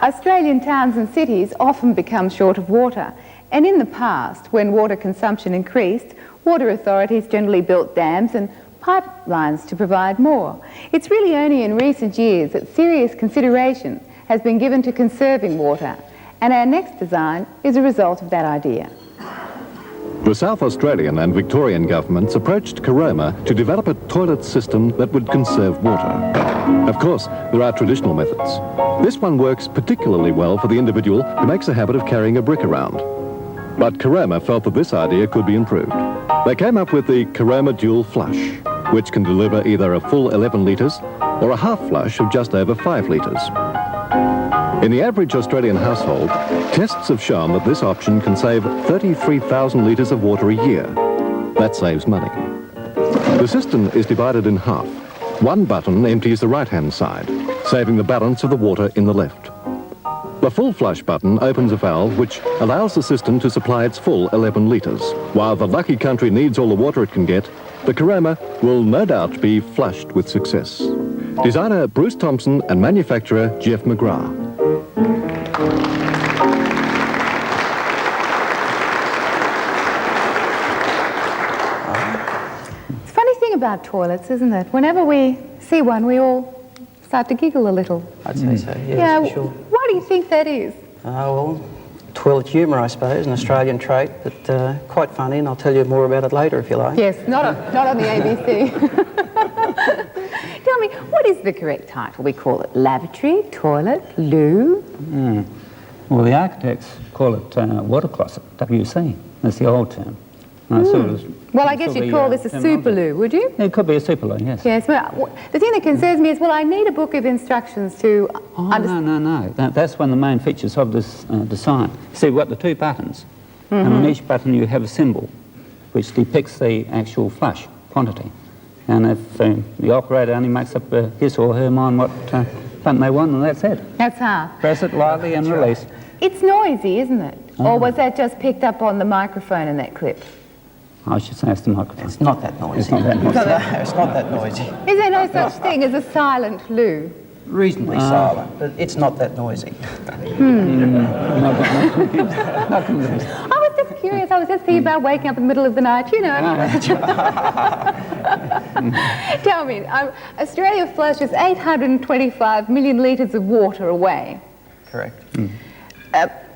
Australian towns and cities often become short of water, and in the past, when water consumption increased, water authorities generally built dams and pipelines to provide more. It's really only in recent years that serious consideration has been given to conserving water, and our next design is a result of that idea. The South Australian and Victorian governments approached Caroma to develop a toilet system that would conserve water. Of course, there are traditional methods. This one works particularly well for the individual who makes a habit of carrying a brick around. But Caroma felt that this idea could be improved. They came up with the Caroma Dual Flush, which can deliver either a full 11 litres or a half flush of just over 5 litres. In the average Australian household, tests have shown that this option can save 33,000 litres of water a year. That saves money. The system is divided in half. One button empties the right-hand side, saving the balance of the water in the left. The full flush button opens a valve which allows the system to supply its full 11 litres. While the lucky country needs all the water it can get, the Caroma will no doubt be flushed with success. Designer Bruce Thompson and manufacturer Jeff McGrath. It's a funny thing about toilets, isn't it? Whenever we see one, we all start to giggle a little. I'd say so, yes, for sure. Why do you think that is? Well, toilet humour, I suppose, an Australian trait, but quite funny, and I'll tell you more about it later if you like. Yes, not on the ABC. Tell me, what is the correct title? We call it lavatory, toilet, loo? Well, the architects call it water closet, WC. That's the old term. Well, I guess you'd call this a super loo, would you? It could be a super loo, yes. Yes, well, the thing that concerns me is, well, I need a book of instructions to understand. No. That's one of the main features of this design. See, we've got the two buttons, and on each button you have a symbol which depicts the actual flush quantity. And if the operator only makes up his or her mind what button they want, and that's it. That's half. Press it lightly and release. It's noisy, isn't it? Or was that just picked up on the microphone in that clip? I should say it's the microphone. It's not that noisy. It's not that noisy. No, it's not that noisy. Is there no such thing as a silent loo? Reasonably silent, but it's not that noisy. Not convinced. I was just curious. I was just thinking about waking up in the middle of the night, you know. Tell me, Australia flushes 825 million litres of water away. Correct.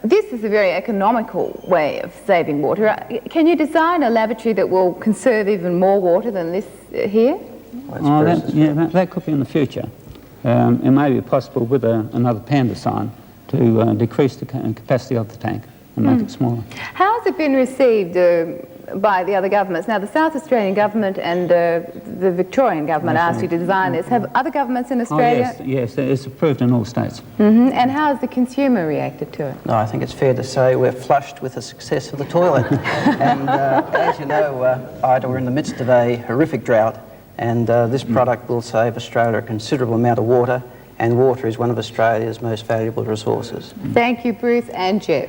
This is a very economical way of saving water. Can you design a lavatory that will conserve even more water than this here? Well, that could be in the future. It may be possible with another pan design to decrease the capacity of the tank and make it smaller. How has it been received by the other governments? Now, the South Australian government and the Victorian government asked you to design this. Have other governments in Australia? Oh, yes, it's approved in all states. And how has the consumer reacted to it? No, I think it's fair to say we're flushed with the success of the toilet. And as you know, Ida, we're in the midst of a horrific drought, and this product will save Australia a considerable amount of water, and water is one of Australia's most valuable resources. Thank you, Bruce and Jeff.